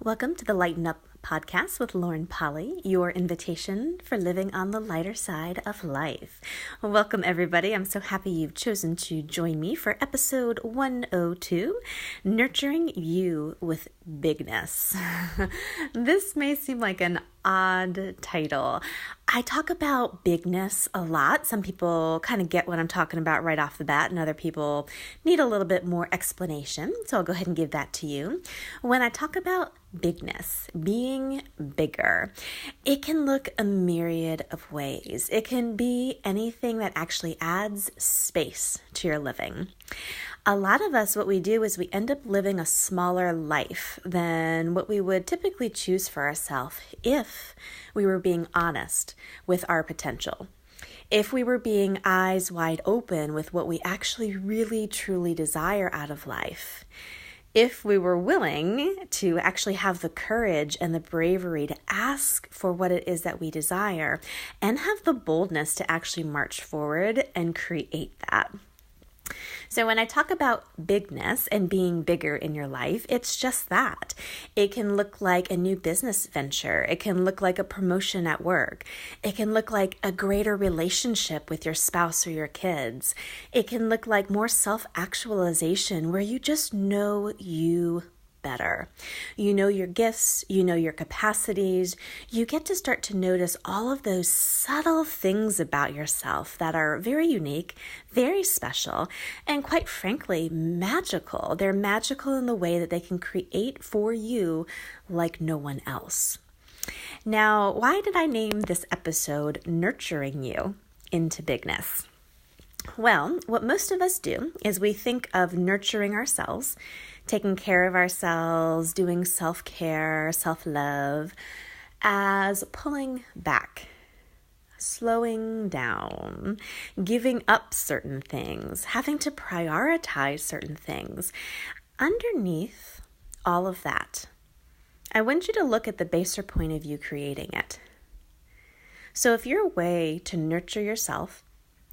Welcome to the Lighten Up podcast with Lauren Polly, your invitation for living on the lighter side of life. Welcome, everybody. I'm so happy you've chosen to join me for episode 102, Nurturing You with Bigness. This may seem like an odd title. I talk about bigness a lot. Some people kind of get what I'm talking about right off the bat, and other people need a little bit more explanation. So I'll go ahead and give that to you. When I talk about bigness, being bigger, it can look a myriad of ways. It can be anything that actually adds space to your living. A lot of us, what we do is we end up living a smaller life than what we would typically choose for ourselves if we were being honest with our potential. If we were being eyes wide open with what we actually really truly desire out of life. If we were willing to actually have the courage and the bravery to ask for what it is that we desire and have the boldness to actually march forward and create that. So when I talk about bigness and being bigger in your life, it's just that. It can look like a new business venture. It can look like a promotion at work. It can look like a greater relationship with your spouse or your kids. It can look like more self-actualization where you just know you better. You know your gifts, you know your capacities. You get to start to notice all of those subtle things about yourself that are very unique, very special, and quite frankly, magical. They're magical in the way that they can create for you like no one else. Now, why did I name this episode Nurturing You into Bigness? Well, what most of us do is we think of nurturing ourselves, taking care of ourselves, doing self-care, self-love, as pulling back, slowing down, giving up certain things, having to prioritize certain things. Underneath all of that, I want you to look at the baser point of you creating it. So if your way to nurture yourself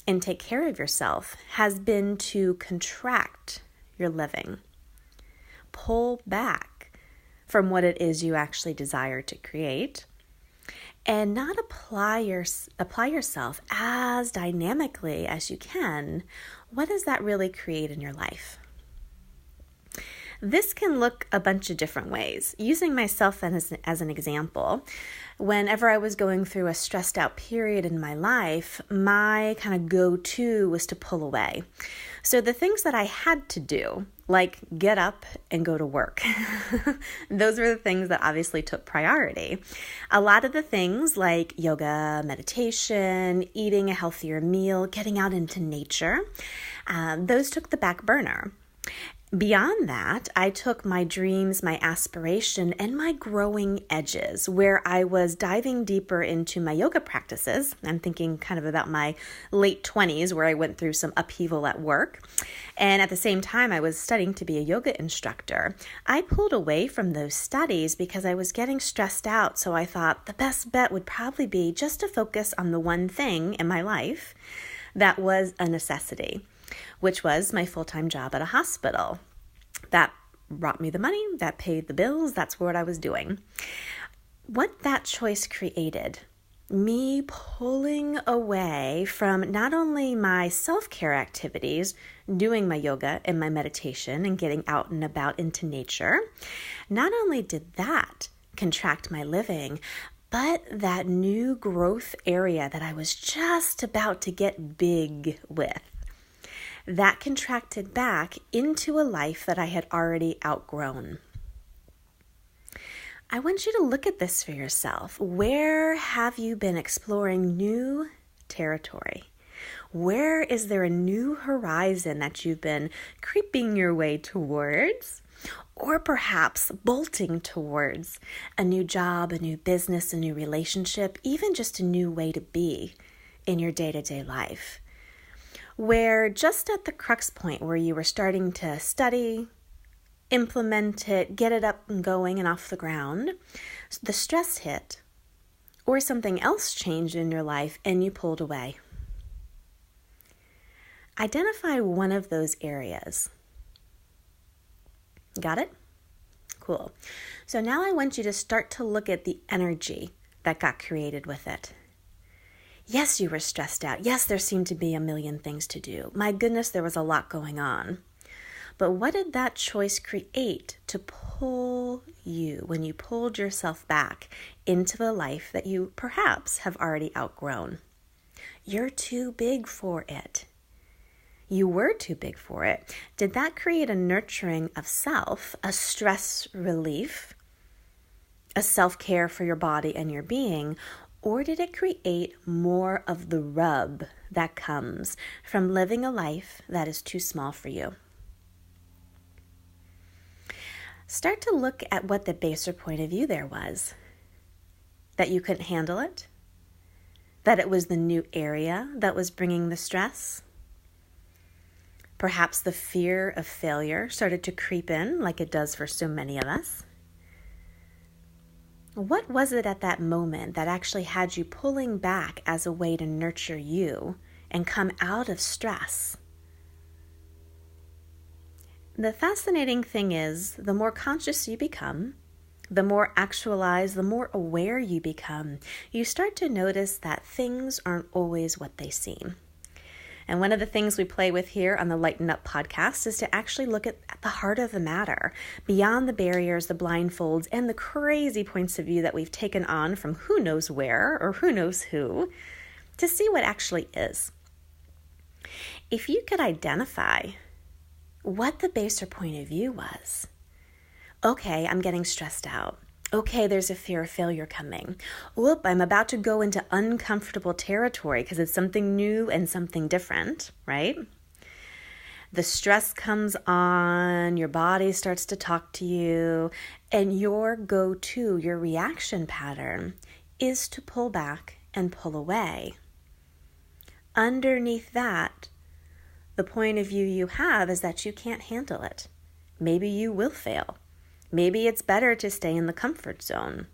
and take care of yourself has been to contract your living, pull back from what it is you actually desire to create, and not apply yourself as dynamically as you can, what does that really create in your life? This can look a bunch of different ways. Using myself as an example, whenever I was going through a stressed out period in my life, my kind of go-to was to pull away. So the things that I had to do, like get up and go to work, those were the things that obviously took priority. A lot of the things like yoga, meditation, eating a healthier meal, getting out into nature, those took the back burner. Beyond that, I took my dreams, my aspiration, and my growing edges, where I was diving deeper into my yoga practices. I'm thinking kind of about my late 20s, where I went through some upheaval at work. And at the same time, I was studying to be a yoga instructor. I pulled away from those studies because I was getting stressed out. So I thought the best bet would probably be just to focus on the one thing in my life that was a necessity, which was my full-time job at a hospital. That brought me the money, that paid the bills, that's what I was doing. What that choice created, me pulling away from not only my self-care activities, doing my yoga and my meditation and getting out and about into nature, not only did that contract my living, but that new growth area that I was just about to get big with, that contracted back into a life that I had already outgrown. I want you to look at this for yourself. Where have you been exploring new territory? Where is there a new horizon that you've been creeping your way towards? Or perhaps bolting towards a new job, a new business, a new relationship, even just a new way to be in your day-to-day life, where just at the crux point where you were starting to study, implement it, get it up and going and off the ground, the stress hit, or something else changed in your life and you pulled away. Identify one of those areas. Got it? Cool. So now I want you to start to look at the energy that got created with it. Yes, you were stressed out. Yes, there seemed to be a million things to do. My goodness, there was a lot going on. But what did that choice create to pull you when you pulled yourself back into the life that you perhaps have already outgrown? You're too big for it. You were too big for it. Did that create a nurturing of self, a stress relief, a self-care for your body and your being, or did it create more of the rub that comes from living a life that is too small for you? Start to look at what the baser point of view there was. That you couldn't handle it? That it was the new area that was bringing the stress? Perhaps the fear of failure started to creep in like it does for so many of us. What was it at that moment that actually had you pulling back as a way to nurture you and come out of stress? The fascinating thing is, the more conscious you become, the more actualized, the more aware you become, you start to notice that things aren't always what they seem. And one of the things we play with here on the Lighten Up podcast is to actually look at the heart of the matter, beyond the barriers, the blindfolds, and the crazy points of view that we've taken on from who knows where or who knows who, to see what actually is. If you could identify what the baser point of view was. Okay, I'm getting stressed out. Okay, there's a fear of failure coming. Whoop, I'm about to go into uncomfortable territory because it's something new and something different, right? The stress comes on, your body starts to talk to you, and your go-to, your reaction pattern is to pull back and pull away. Underneath that, the point of view you have is that you can't handle it. Maybe you will fail. Maybe it's better to stay in the comfort zone.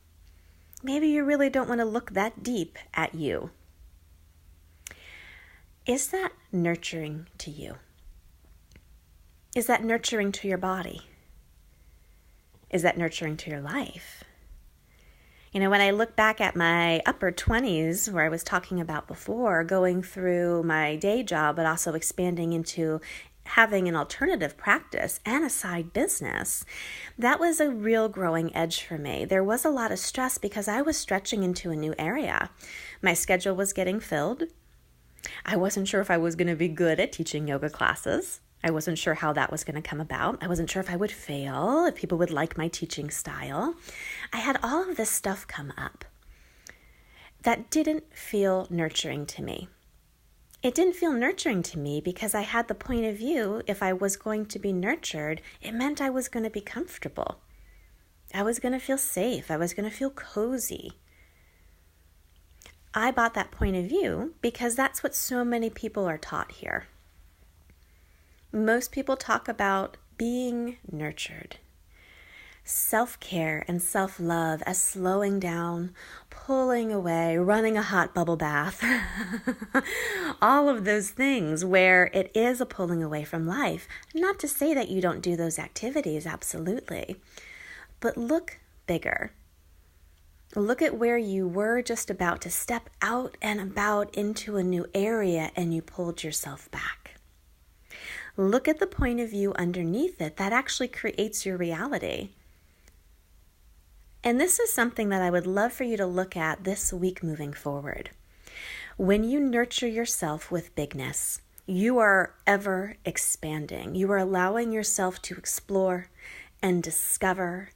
Maybe you really don't want to look that deep at you. Is that nurturing to you? Is that nurturing to your body? Is that nurturing to your life? You know, when I look back at my upper 20s, where I was talking about before, going through my day job, but also expanding into having an alternative practice and a side business, that was a real growing edge for me. There was a lot of stress because I was stretching into a new area. My schedule was getting filled. I wasn't sure if I was going to be good at teaching yoga classes. I wasn't sure how that was going to come about. I wasn't sure if I would fail, if people would like my teaching style. I had all of this stuff come up that didn't feel nurturing to me. It didn't feel nurturing to me because I had the point of view, if I was going to be nurtured, it meant I was going to be comfortable. I was going to feel safe. I was going to feel cozy. I bought that point of view because that's what so many people are taught here. Most people talk about being nurtured. Self-care and self-love as slowing down, pulling away, running a hot bubble bath. All of those things where it is a pulling away from life. Not to say that you don't do those activities, absolutely. But look bigger. Look at where you were just about to step out and about into a new area and you pulled yourself back. Look at the point of view underneath it that actually creates your reality. And this is something that I would love for you to look at this week moving forward. When you nurture yourself with bigness, you are ever expanding. You are allowing yourself to explore and discover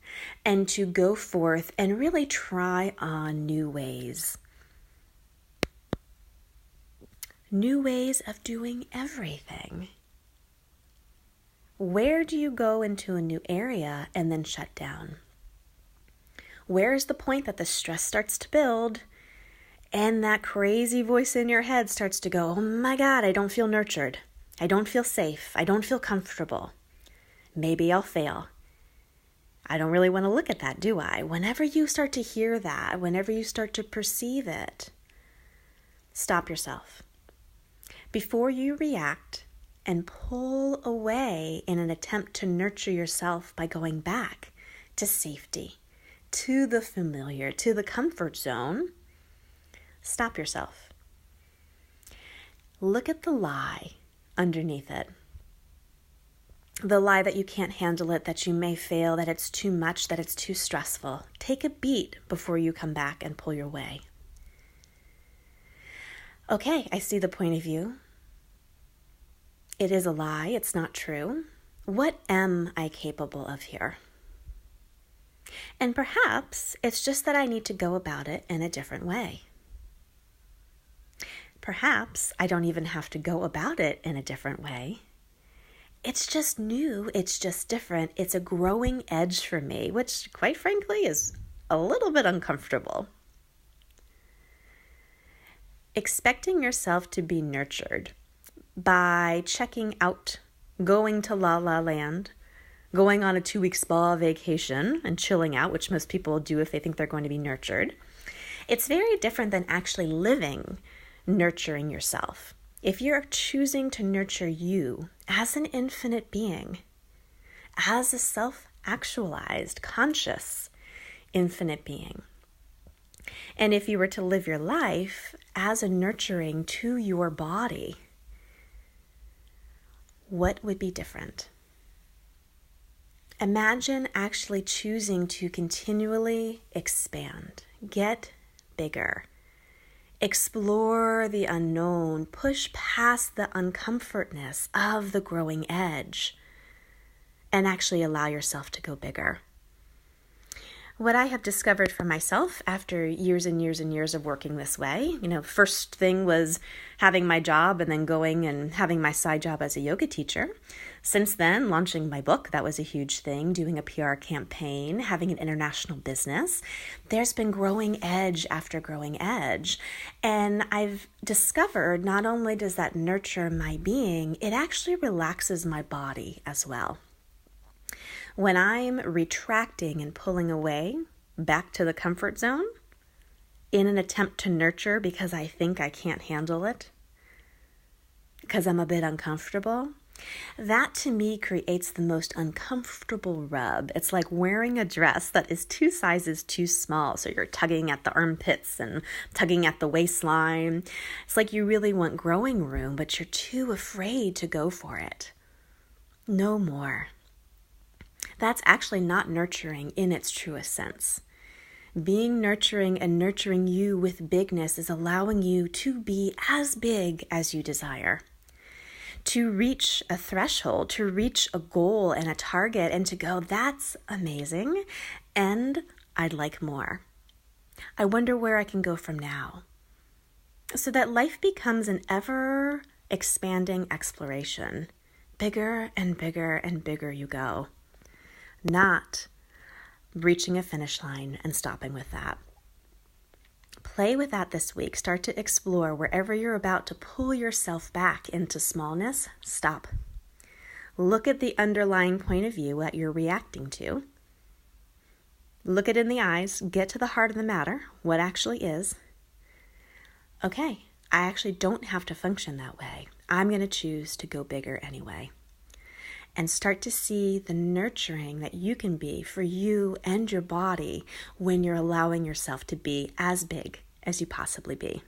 and to go forth and really try on new ways. New ways of doing everything. Where do you go into a new area and then shut down? Where is the point that the stress starts to build and that crazy voice in your head starts to go, oh my God, I don't feel nurtured. I don't feel safe. I don't feel comfortable. Maybe I'll fail. I don't really want to look at that, do I? Whenever you start to hear that, whenever you start to perceive it, stop yourself. Before you react and pull away in an attempt to nurture yourself by going back, to safety, to the familiar, to the comfort zone, stop yourself. Look at the lie underneath it. The lie that you can't handle it, that you may fail, that it's too much, that it's too stressful. Take a beat before you come back and pull your way. Okay, I see the point of view. It is a lie. It's not true. What am I capable of here? And perhaps it's just that I need to go about it in a different way. Perhaps I don't even have to go about it in a different way. It's just new. It's just different. It's a growing edge for me, which quite frankly is a little bit uncomfortable. Expecting yourself to be nurtured by checking out, going to La La Land, going on a 2-week spa vacation and chilling out, which most people do if they think they're going to be nurtured. It's very different than actually living, nurturing yourself. If you're choosing to nurture you as an infinite being, as a self-actualized, conscious, infinite being, and if you were to live your life as a nurturing to your body, what would be different? Imagine actually choosing to continually expand, get bigger, explore the unknown, push past the uncomfortness of the growing edge, and actually allow yourself to go bigger. What I have discovered for myself after years and years and years of working this way, first thing was having my job and then going and having my side job as a yoga teacher. Since then, launching my book, that was a huge thing, doing a PR campaign, having an international business. There's been growing edge after growing edge. And I've discovered not only does that nurture my being, it actually relaxes my body as well. When I'm retracting and pulling away back to the comfort zone in an attempt to nurture because I think I can't handle it, because I'm a bit uncomfortable, that to me creates the most uncomfortable rub. It's like wearing a dress that is 2 sizes too small. So you're tugging at the armpits and tugging at the waistline. It's like you really want growing room, but you're too afraid to go for it. No more. That's actually not nurturing in its truest sense. Being nurturing and nurturing you with bigness is allowing you to be as big as you desire, to reach a threshold, to reach a goal and a target, and to go, that's amazing, and I'd like more. I wonder where I can go from now. So that life becomes an ever-expanding exploration. Bigger and bigger and bigger you go. Not reaching a finish line and stopping with that. Play with that this week. Start to explore wherever you're about to pull yourself back into smallness. Stop. Look at the underlying point of view that you're reacting to. Look it in the eyes. Get to the heart of the matter. What actually is. Okay, I actually don't have to function that way. I'm going to choose to go bigger anyway. And start to see the nurturing that you can be for you and your body when you're allowing yourself to be as big as you possibly be.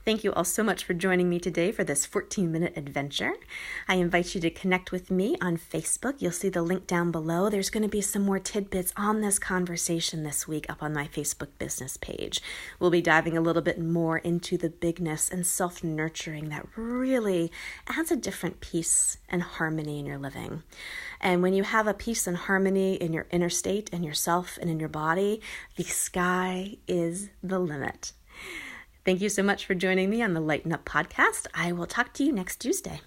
Thank you all so much for joining me today for this 14-minute adventure. I invite you to connect with me on Facebook. You'll see the link down below. There's going to be some more tidbits on this conversation this week up on my Facebook business page. We'll be diving a little bit more into the bigness and self-nurturing that really adds a different peace and harmony in your living. And when you have a peace and harmony in your inner state and yourself and in your body, the sky is the limit. Thank you so much for joining me on the Lighten Up podcast. I will talk to you next Tuesday.